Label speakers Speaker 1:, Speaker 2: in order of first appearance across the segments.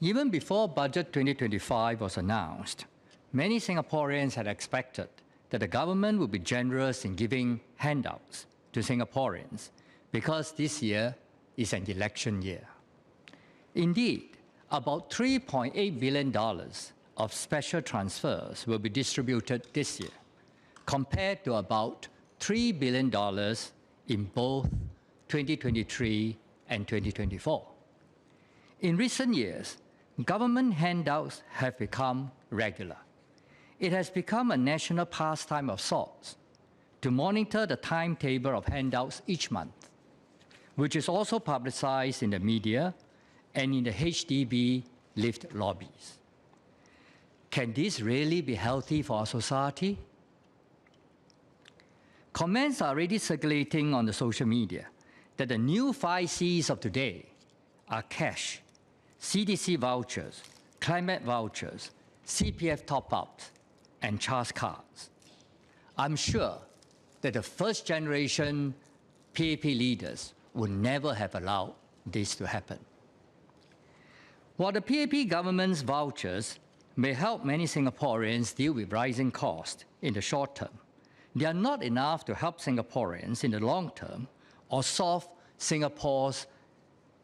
Speaker 1: Even before Budget 2025 was announced, many Singaporeans had expected that the government would be generous in giving handouts to Singaporeans because this year is an election year. Indeed, about $3.8 billion of special transfers will be distributed this year, compared to about $3 billion in both 2023 and 2024. In recent years, government handouts have become regular. It has become a national pastime of sorts to monitor the timetable of handouts each month, which is also publicized in the media and in the HDB lift lobbies. Can this really be healthy for our society? Comments are already circulating on the social media that the new 5 Cs of today are cash, CDC vouchers, climate vouchers, CPF top-ups, and charge cards. I'm sure that the first-generation PAP leaders would never have allowed this to happen. While the PAP government's vouchers may help many Singaporeans deal with rising costs in the short term, they are not enough to help Singaporeans in the long term or solve Singapore's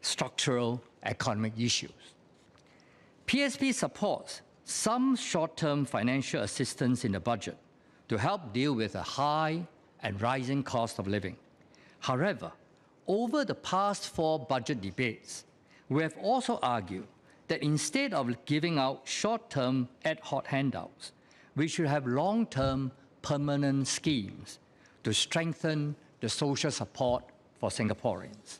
Speaker 1: structural economic issues. PSP supports some short-term financial assistance in the budget to help deal with a high and rising cost of living. However, over the past 4 budget debates, we have also argued that instead of giving out short-term ad hoc handouts, we should have long-term permanent schemes to strengthen the social support for Singaporeans.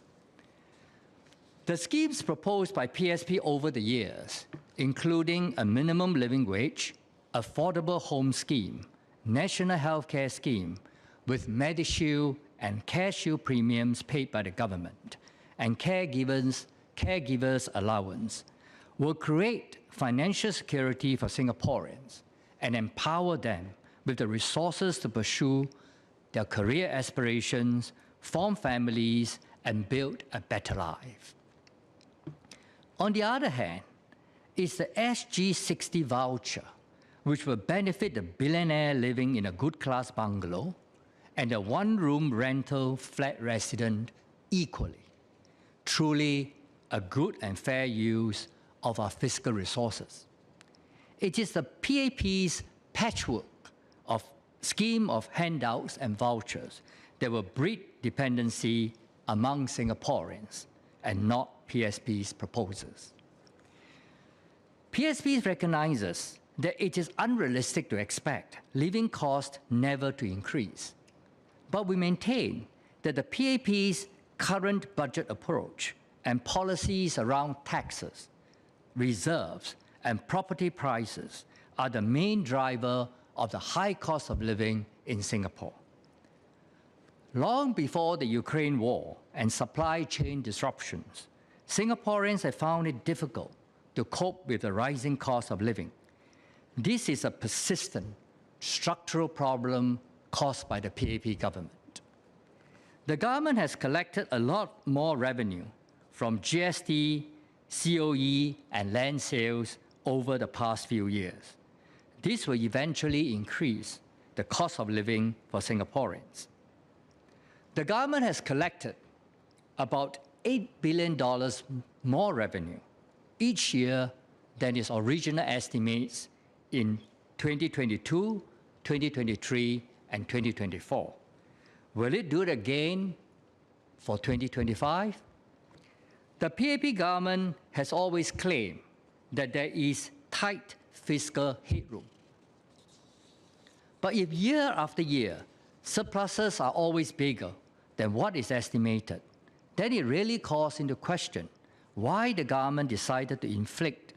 Speaker 1: The schemes proposed by PSP over the years, including a minimum living wage, affordable home scheme, national healthcare scheme with MediShield and CareShield premiums paid by the government, and caregivers allowance, will create financial security for Singaporeans and empower them with the resources to pursue their career aspirations, form families, and build a better life. On the other hand, is the SG60 voucher, which will benefit the billionaire living in a good-class bungalow and the one-room rental flat resident equally. Truly a good and fair use of our fiscal resources. It is the PAP's patchwork of scheme of handouts and vouchers that will breed dependency among Singaporeans and not PSP's proposals. PSP recognizes that it is unrealistic to expect living costs never to increase. But we maintain that the PAP's current budget approach and policies around taxes, reserves, and property prices are the main driver of the high cost of living in Singapore. Long before the Ukraine war and supply chain disruptions, Singaporeans have found it difficult to cope with the rising cost of living. This is a persistent structural problem caused by the PAP government. The government has collected a lot more revenue from GST, COE, and land sales over the past few years. This will eventually increase the cost of living for Singaporeans. The government has collected about $8 billion more revenue each year than its original estimates in 2022, 2023, and 2024. Will it do it again for 2025? The PAP government has always claimed that there is tight fiscal headroom. But if year after year, surpluses are always bigger than what is estimated, then it really calls into question why the government decided to inflict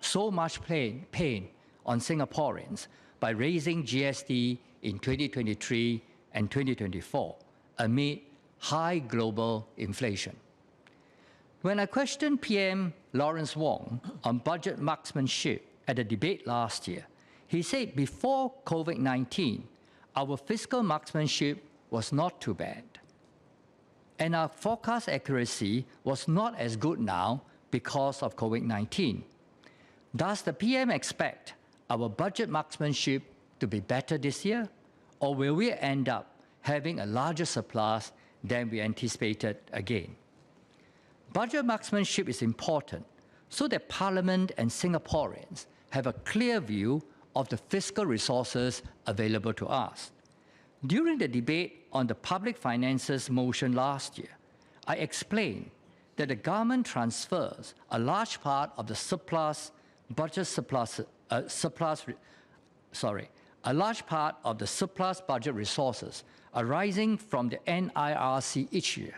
Speaker 1: so much pain on Singaporeans by raising GST in 2023 and 2024 amid high global inflation. When I questioned PM Lawrence Wong on budget marksmanship at the debate last year, he said before COVID-19, our fiscal marksmanship was not too bad. And our forecast accuracy was not as good now because of COVID-19. Does the PM expect our budget marksmanship to be better this year, or will we end up having a larger surplus than we anticipated again? Budget marksmanship is important so that Parliament and Singaporeans have a clear view of the fiscal resources available to us. During the debate on the public finances motion last year, I explained that the government transfers a large part of the a large part of the surplus budget resources arising from the NIRC each year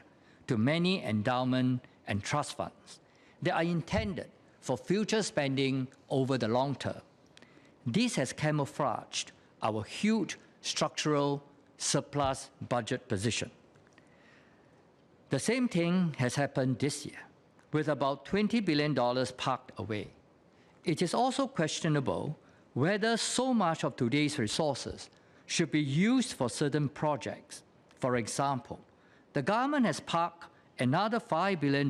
Speaker 1: to many endowment and trust funds that are intended for future spending over the long term. This has camouflaged our huge structural surplus budget position. The same thing has happened this year, with about $20 billion parked away. It is also questionable whether so much of today's resources should be used for certain projects. For example, the government has parked another $5 billion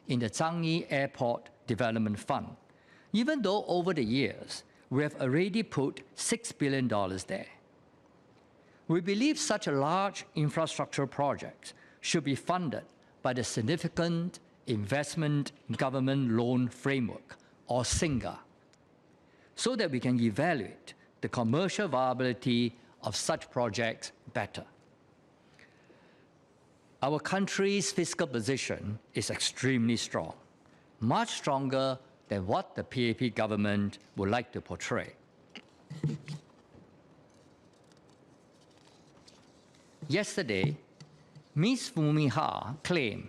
Speaker 1: in the Changi Airport Development Fund, even though over the years we have already put $6 billion there. We believe such a large infrastructure project should be funded by the Significant Investment Government Loan Framework, or SINGA, so that we can evaluate the commercial viability of such projects better. Our country's fiscal position is extremely strong, much stronger than what the PAP government would like to portray. Yesterday, Ms. Foo Mee Har claimed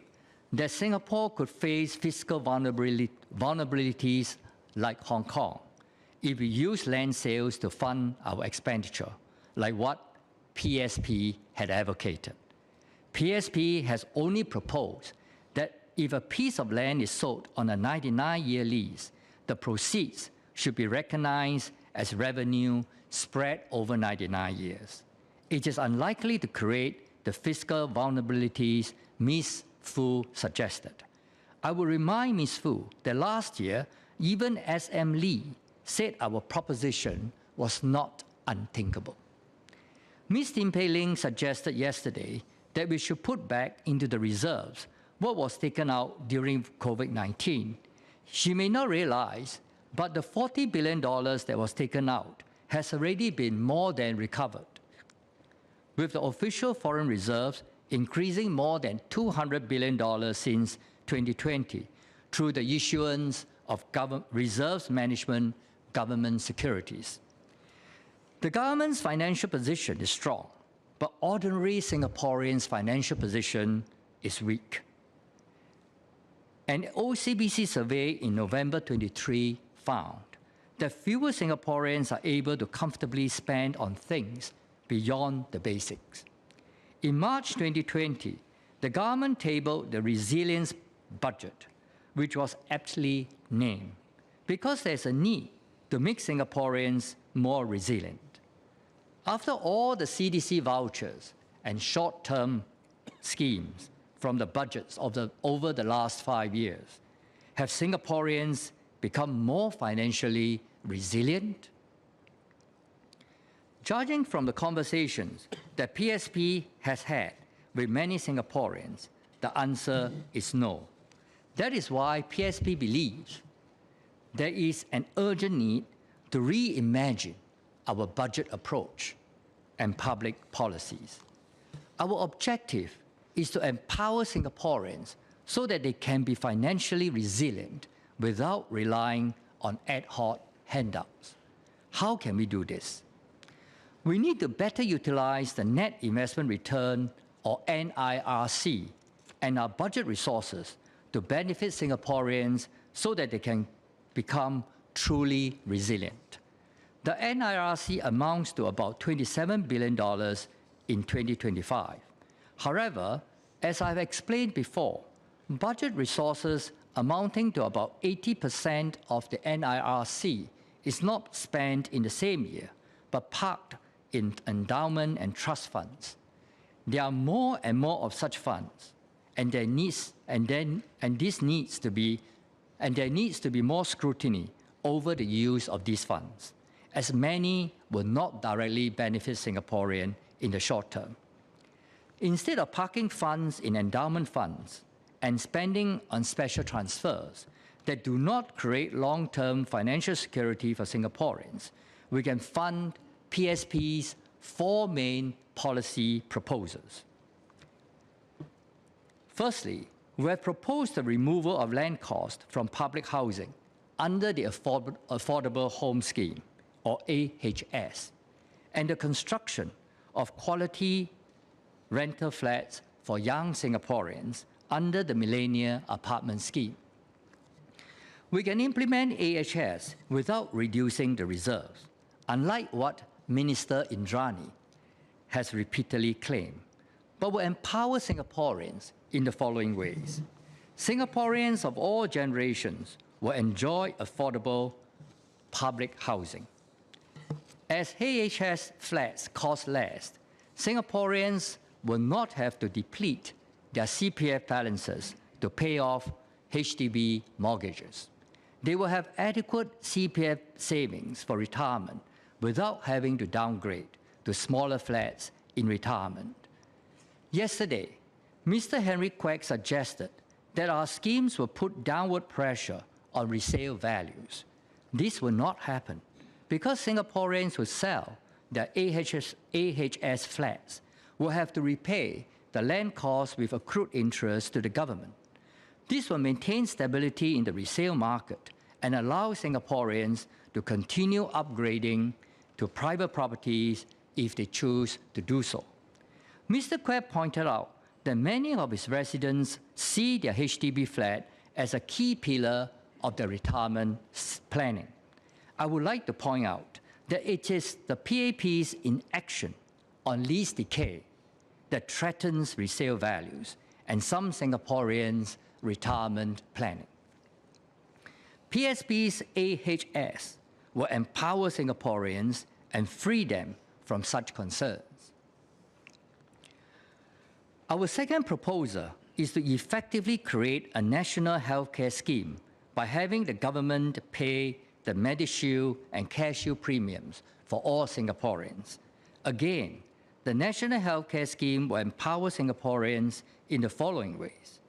Speaker 1: that Singapore could face fiscal vulnerabilities like Hong Kong if we use land sales to fund our expenditure, like what PSP had advocated. PSP has only proposed that if a piece of land is sold on a 99-year lease, the proceeds should be recognized as revenue spread over 99 years. It is unlikely to create the fiscal vulnerabilities Ms. Foo suggested. I will remind Ms. Foo that last year, even SM Lee said our proposition was not unthinkable. Ms. Tin Pei Ling suggested yesterday that we should put back into the reserves what was taken out during COVID-19. She may not realize, but the $40 billion that was taken out has already been more than recovered, with the official foreign reserves increasing more than $200 billion since 2020 through the issuance of reserves management government securities. The government's financial position is strong, but ordinary Singaporeans' financial position is weak. An OCBC survey in November 23 found that fewer Singaporeans are able to comfortably spend on things beyond the basics. In March 2020, the government tabled the resilience budget, which was aptly named, because there's a need to make Singaporeans more resilient. After all the CDC vouchers and short-term schemes from the budgets over the last 5 years, have Singaporeans become more financially resilient? Judging from the conversations that PSP has had with many Singaporeans, the answer is no. That is why PSP believes there is an urgent need to reimagine our budget approach and public policies. Our objective is to empower Singaporeans so that they can be financially resilient without relying on ad hoc handouts. How can we do this? We need to better utilize the net investment return, or NIRC, and our budget resources to benefit Singaporeans so that they can become truly resilient. The NIRC amounts to about $27 billion in 2025. However, as I've explained before, budget resources amounting to about 80% of the NIRC is not spent in the same year, but parked in endowment and trust funds. There are more and more of such funds, and this needs to be and there needs to be more scrutiny over the use of these funds, as many will not directly benefit Singaporeans in the short term. Instead of parking funds in endowment funds and spending on special transfers that do not create long-term financial security for Singaporeans, we can fund PSP's four main policy proposals. Firstly, we have proposed the removal of land cost from public housing under the Affordable Home Scheme, or AHS, and the construction of quality rental flats for young Singaporeans under the Millennium Apartment Scheme. We can implement AHS without reducing the reserves, unlike what Minister Indrani has repeatedly claimed, but will empower Singaporeans in the following ways. Singaporeans of all generations will enjoy affordable public housing. As AHS flats cost less, Singaporeans will not have to deplete their CPF balances to pay off HDB mortgages. They will have adequate CPF savings for retirement without having to downgrade to smaller flats in retirement. Yesterday, Mr. Henry Kwek suggested that our schemes will put downward pressure on resale values. This will not happen because Singaporeans who sell their AHS flats will have to repay the land cost with accrued interest to the government. This will maintain stability in the resale market and allow Singaporeans to continue upgrading to private properties if they choose to do so. Mr. Kwek pointed out that many of his residents see their HDB flat as a key pillar of their retirement planning. I would like to point out that it is the PAP's inaction on lease decay that threatens resale values and some Singaporeans' retirement planning. PSP's AHS will empower Singaporeans and free them from such concerns. Our second proposal is to effectively create a national healthcare scheme by having the government pay the MediShield and CareShield premiums for all Singaporeans. Again, the national healthcare scheme will empower Singaporeans in the following ways.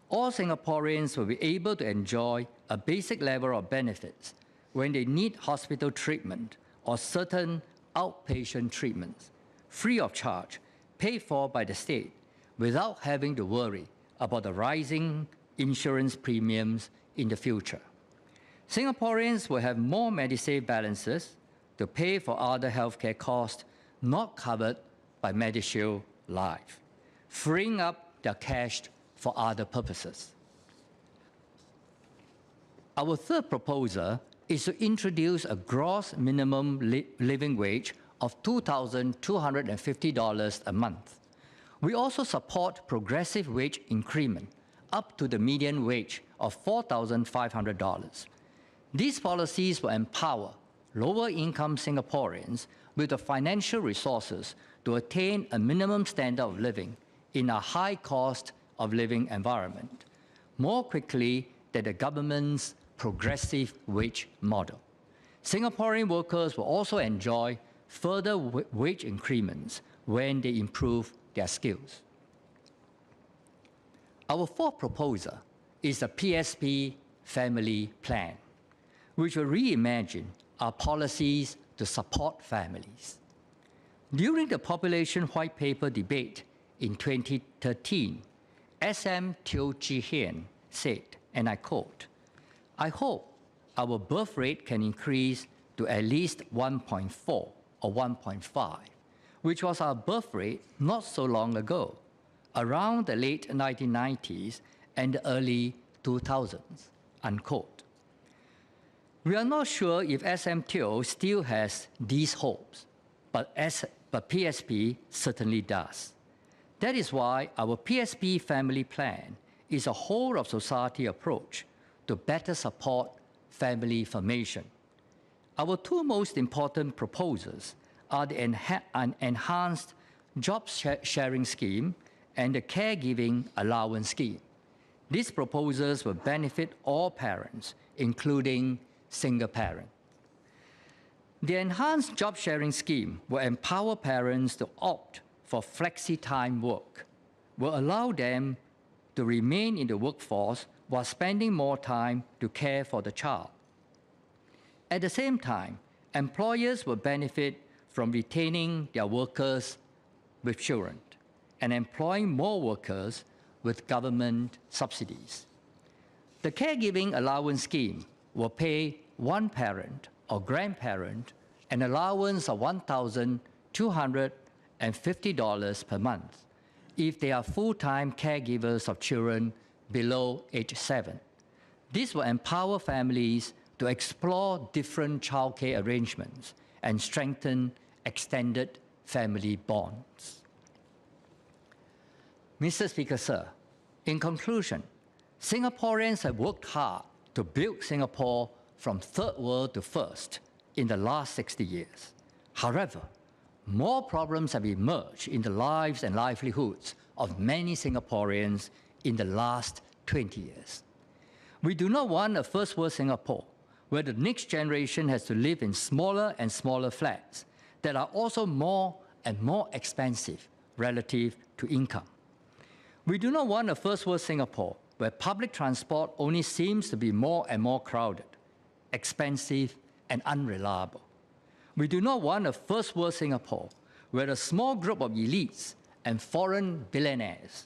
Speaker 1: All Singaporeans will be able to enjoy a basic level of benefits when they need hospital treatment or certain outpatient treatments, free of charge, paid for by the state, without having to worry about the rising insurance premiums in the future. Singaporeans will have more Medisave balances to pay for other healthcare costs not covered by MediShield Life, freeing up their cash for other purposes. Our third proposal is to introduce a gross minimum living wage of $2,250 a month. We also support progressive wage increment up to the median wage of $4,500. These policies will empower lower-income Singaporeans with the financial resources to attain a minimum standard of living in a high cost of living environment more quickly than the government's progressive wage model. Singaporean workers will also enjoy further wage increments when they improve their skills. Our fourth proposal is the PSP Family Plan, which will reimagine our policies to support families. During the Population White Paper debate in 2013, SM Teo Chee Hean said, and I quote, "I hope our birth rate can increase to at least 1.4 or 1.5, which was our birth rate not so long ago, around the late 1990s and the early 2000s," unquote. We are not sure if SM Teo still has these hopes, but PSP certainly does. That is why our PSP Family Plan is a whole-of-society approach to better support family formation. Our two most important proposals are the enhanced job sharing scheme and the caregiving allowance scheme. These proposals will benefit all parents, including single parents. The enhanced job sharing scheme will empower parents to opt for flexi-time work, will allow them to remain in the workforce while spending more time to care for the child. At the same time, employers will benefit from retaining their workers with children and employing more workers with government subsidies. The caregiving allowance scheme will pay one parent or grandparent an allowance of $1,250 per month if they are full-time caregivers of children below age 7. This will empower families to explore different childcare arrangements and strengthen extended family bonds. Mr. Speaker, sir, in conclusion, Singaporeans have worked hard to build Singapore from third world to first in the last 60 years. However, more problems have emerged in the lives and livelihoods of many Singaporeans in the last 20 years. We do not want a first world Singapore where the next generation has to live in smaller and smaller flats that are also more and more expensive relative to income. We do not want a first world Singapore where public transport only seems to be more and more crowded, expensive, and unreliable. We do not want a first world Singapore where a small group of elites and foreign billionaires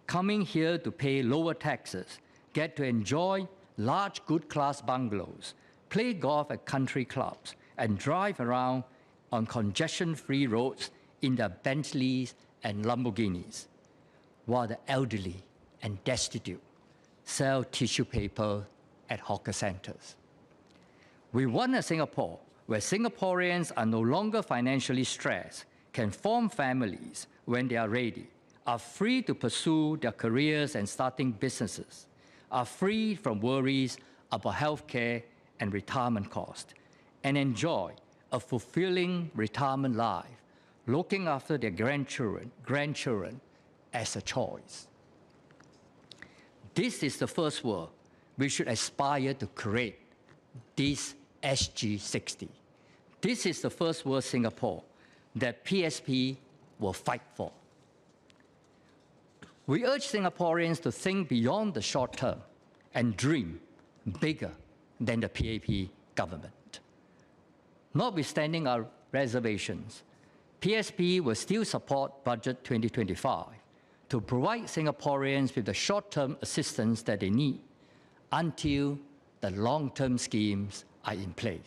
Speaker 1: coming here to pay lower taxes get to enjoy large good-class bungalows, play golf at country clubs, and drive around on congestion-free roads in their Bentleys and Lamborghinis, while the elderly and destitute sell tissue paper at hawker centers. We want a Singapore where Singaporeans are no longer financially stressed, can form families when they are ready, are free to pursue their careers and starting businesses, are free from worries about healthcare and retirement costs, and enjoy a fulfilling retirement life, looking after their grandchildren as a choice. This is the first world we should aspire to create, this SG60. This is the first world Singapore that PSP will fight for. We urge Singaporeans to think beyond the short term and dream bigger than the PAP government. Notwithstanding our reservations, PSP will still support Budget 2025 to provide Singaporeans with the short-term assistance that they need until the long-term schemes are in place.